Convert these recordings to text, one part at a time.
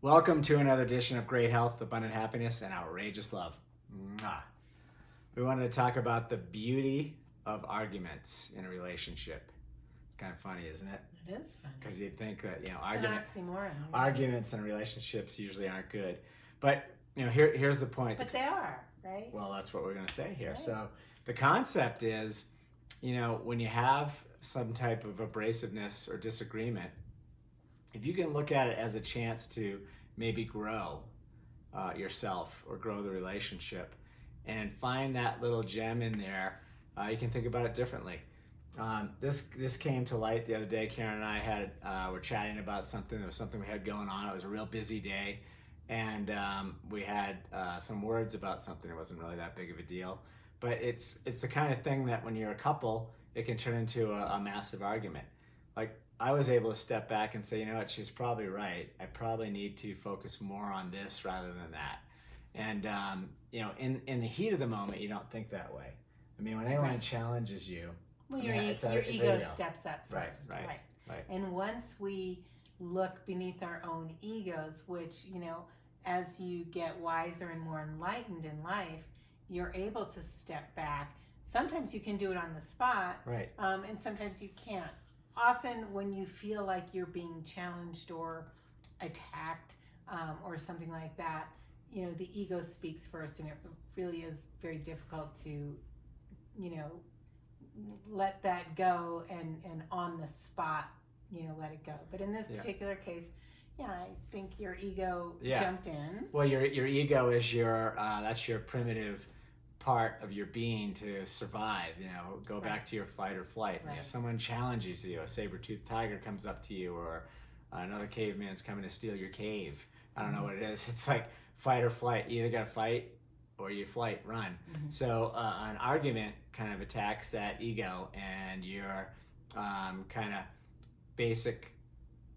Welcome to another edition of Great Health, Abundant Happiness, and Outrageous Love. Mwah. We wanted to talk about the beauty of arguments in a relationship. It's kind of funny, isn't it? It is funny. Because you'd think that, It's an oxymoron. arguments in relationships usually aren't good. But, here's the point. But they are, right? Well, that's what we're going to say here. Right. So the concept is, when you have some type of abrasiveness or disagreement, if you can look at it as a chance to maybe grow yourself or grow the relationship and find that little gem in there, you can think about it differently. This came to light the other day. Karen and I were chatting about something. There was something we had going on. It was a real busy day, and we had some words about something. It wasn't really that big of a deal, but it's the kind of thing that when you're a couple, it can turn into a massive argument. Like, I was able to step back and say, you know what, she's probably right. I probably need to focus more on this rather than that. And, in the heat of the moment, you don't think that way. I mean, when anyone challenges you, Well, your ego steps up first. Right. And once we look beneath our own egos, which, as you get wiser and more enlightened in life, you're able to step back. Sometimes you can do it on the spot, Right. And sometimes you can't. Often when you feel like you're being challenged or attacked or something like that, the ego speaks first, and it really is very difficult to, let that go and on the spot, let it go. But in this particular case, I think your ego jumped in. Well, your ego is that's your primitive part of your being to survive. Go back to your fight or flight. Right. Someone challenges you, a saber-toothed tiger comes up to you, or another caveman's coming to steal your cave. I don't know what it is. It's like fight or flight. You either got to fight or you flight, run. So an argument kind of attacks that ego, and your kind of basic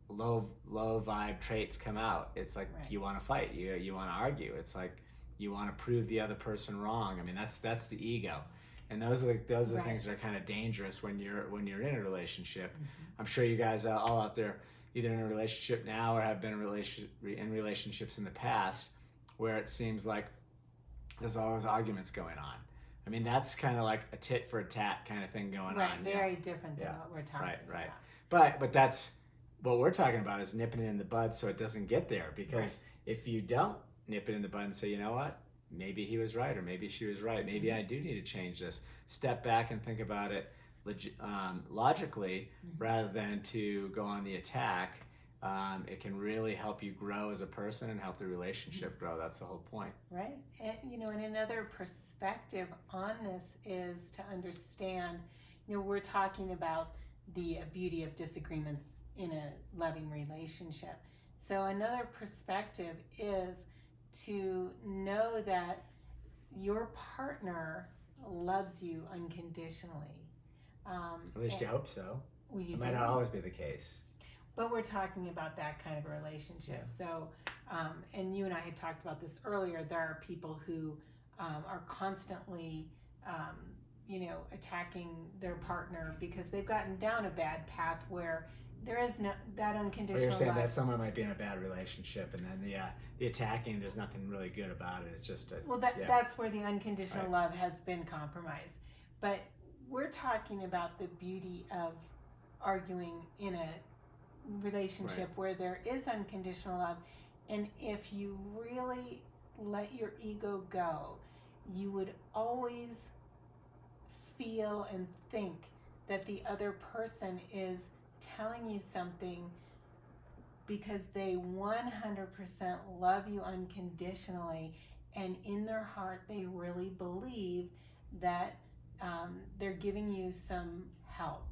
low vibe traits come out. It's like you want to fight, you want to argue. It's like you want to prove the other person wrong. I mean, that's the ego, and those are the things that are kind of dangerous when you're in a relationship. I'm sure you guys all out there, either in a relationship now or have been in relationships in the past, where it seems like there's always arguments going on. I mean, that's kind of like a tit for a tat kind of thing going on. Right, very different than what we're talking about. Right. But that's what we're talking about, is nipping it in the bud so it doesn't get there. Because if you don't nip it in the bud and say, you know what, maybe he was right or maybe she was right, maybe I do need to change this, step back and think about it logically rather than to go on the attack. It can really help you grow as a person and help the relationship grow. That's the whole point. Right. And, and another perspective on this is to understand, we're talking about the beauty of disagreements in a loving relationship. So another perspective is to know that your partner loves you unconditionally. At least you hope so. Well, it might not always be the case. But we're talking about that kind of a relationship. So, and you and I had talked about this earlier, there are people who are constantly, attacking their partner because they've gotten down a bad path where there is no that unconditional you're saying love. that someone might be in a bad relationship, and then the attacking, there's nothing really good about it. It's just that's where the unconditional love has been compromised. But we're talking about the beauty of arguing in a relationship where there is unconditional love, and if you really let your ego go, you would always feel and think that the other person is telling you something because they 100% love you unconditionally, and in their heart they really believe that they're giving you some help,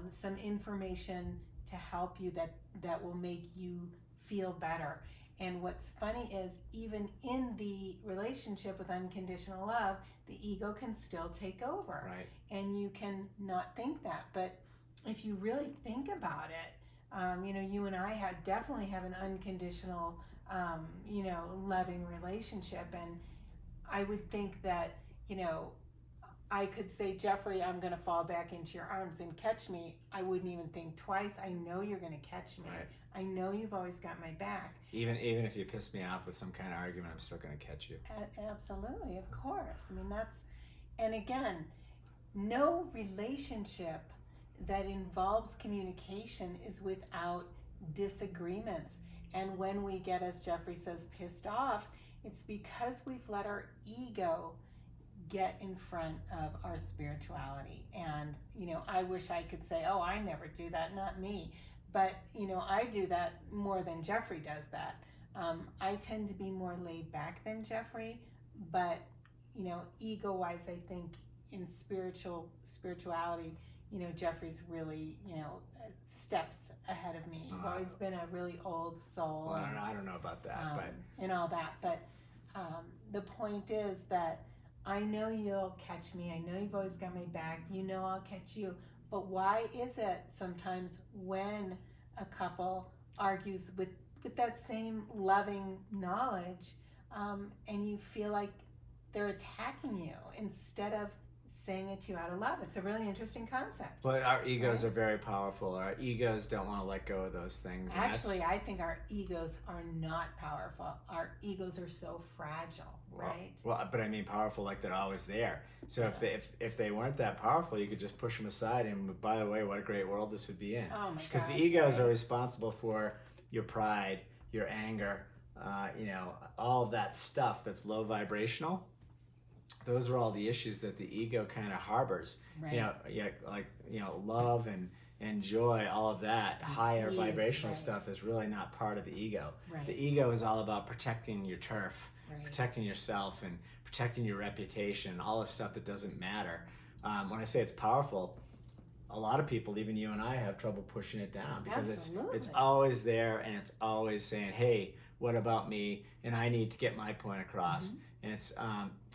some information to help you that will make you feel better. And what's funny is, even in the relationship with unconditional love, the ego can still take over. Right. And you can not think that. But if you really think about it, you and I definitely have an unconditional, loving relationship. And I would think that, I could say, Jeffrey, I'm going to fall back into your arms and catch me. I wouldn't even think twice. I know you're going to catch me. Right. I know you've always got my back. Even if you piss me off with some kind of argument, I'm still going to catch you. Absolutely, of course. I mean, and again, no relationship that involves communication is without disagreements. And when we get, as Jeffrey says, pissed off, it's because we've let our ego get in front of our spirituality. And, I wish I could say, oh, I never do that, not me. But, I do that more than Jeffrey does that. I tend to be more laid back than Jeffrey, but, ego-wise, I think in spirituality, Jeffrey's really, steps ahead of me. You've always been a really old soul. Well, I don't know about that, but and all that. But the point is that I know you'll catch me. I know you've always got my back. I'll catch you. But why is it sometimes when a couple argues with that same loving knowledge, and you feel like they're attacking you instead of saying it to you out of love? It's a really interesting concept. But our egos are very powerful. Our egos don't want to let go of those things. Actually, I think our egos are not powerful. Our egos are so fragile, right? Well, but I mean powerful like they're always there. So if they weren't that powerful, you could just push them aside. And by the way, what a great world this would be in. Oh my gosh. Because the egos are responsible for your pride, your anger, all of that stuff that's low vibrational. Those are all the issues that the ego kind of harbors. Right. Love and joy, all of that higher Peace, vibrational right. stuff is really not part of the ego. Right. The ego is all about protecting your turf, Right. protecting yourself, and protecting your reputation, all the stuff that doesn't matter. When I say it's powerful, a lot of people, even you and I, have trouble pushing it down because it's always there, and it's always saying, hey, what about me? And I need to get my point across. Mm-hmm. And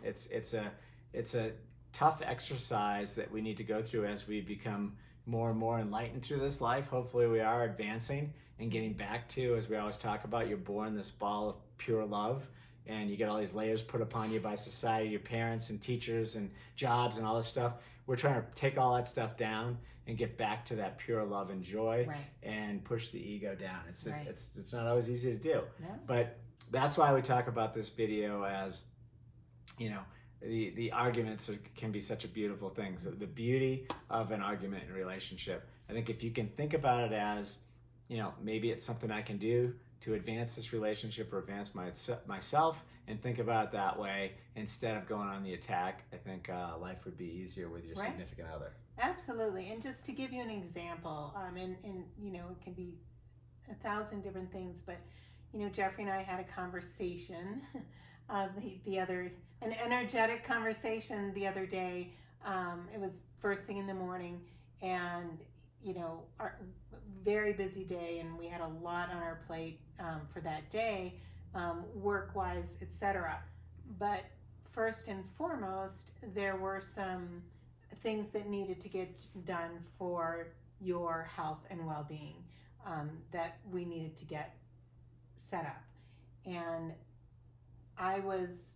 it's a tough exercise that we need to go through as we become more and more enlightened through this life. Hopefully we are advancing and getting back to, as we always talk about, you're born this ball of pure love, and you get all these layers put upon you by society, your parents and teachers and jobs and all this stuff. We're trying to take all that stuff down and get back to that pure love and joy, right. and push the ego down. Right. It's not always easy to do, no. But that's why we talk about this video as, the arguments can be such a beautiful thing. So the beauty of an argument in a relationship, I think if you can think about it as, maybe it's something I can do to advance this relationship or advance myself, and think about it that way instead of going on the attack, I think life would be easier with your right. significant other. Absolutely. And just to give you an example, and it can be 1,000 different things, but Jeffrey and I had a conversation an energetic conversation the other day. It was first thing in the morning, and our very busy day, and we had a lot on our plate for that day, work-wise, etc. But first and foremost, there were some things that needed to get done for your health and well-being, that we needed to get set up. And I was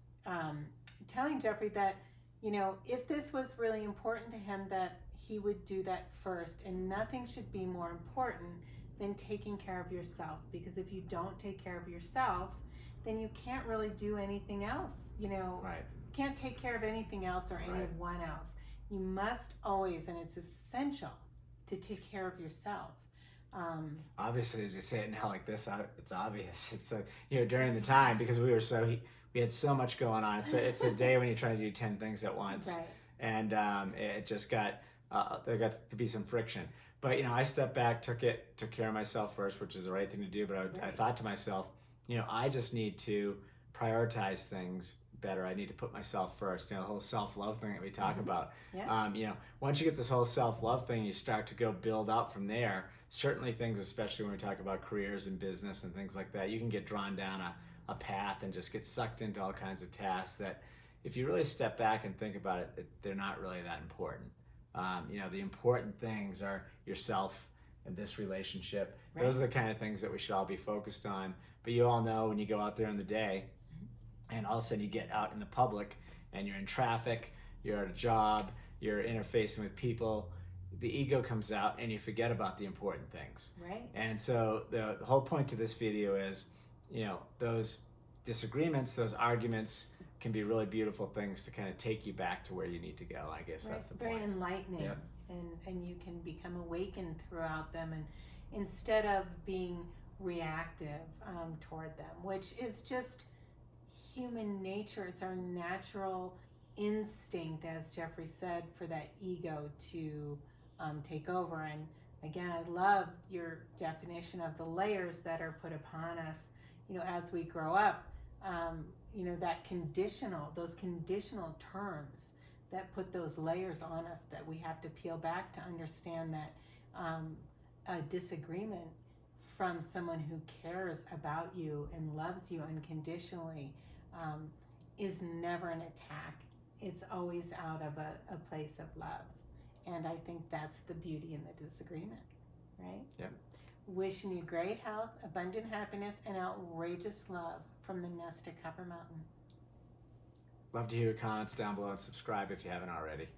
telling Jeffrey that, if this was really important to him, that he would do that first, and nothing should be more important than taking care of yourself. Because if you don't take care of yourself, then you can't really do anything else. Right. Can't take care of anything else or anyone else. You must always, and it's essential to take care of yourself. Obviously, as you say it now like this, it's obvious. It's during the time, because we had so much going on. It's a day when you're trying to do 10 things at once, right. And it just got there got to be some friction. But I stepped back, took care of myself first, which is the right thing to do. But I thought to myself, I just need to prioritize things better. I need to put myself first. The whole self-love thing that we talk about. Yeah. Once you get this whole self-love thing, you start to go build out from there. Certainly things, especially when we talk about careers and business and things like that, you can get drawn down a path and just get sucked into all kinds of tasks that, if you really step back and think about it, they're not really that important. The important things are yourself and this relationship. Right. Those are the kind of things that we should all be focused on. But you all know, when you go out there in the day, and all of a sudden you get out in the public and you're in traffic, you're at a job, you're interfacing with people, the ego comes out and you forget about the important things. Right. And so the whole point to this video is, those disagreements, those arguments can be really beautiful things to kind of take you back to where you need to go. I guess that's the point. Very enlightening. Yep. And you can become awakened throughout them, and instead of being reactive toward them, which is just human nature. It's our natural instinct, as Jeffrey said, for that ego to take over. And again, I love your definition of the layers that are put upon us, as we grow up. Those conditional terms that put those layers on us that we have to peel back to understand that a disagreement from someone who cares about you and loves you unconditionally is never an attack. It's always out of a place of love. And I think that's the beauty in the disagreement, right? Yep. Wishing you great health, abundant happiness, and outrageous love from the Nest at Copper Mountain. Love to hear your comments down below and subscribe if you haven't already.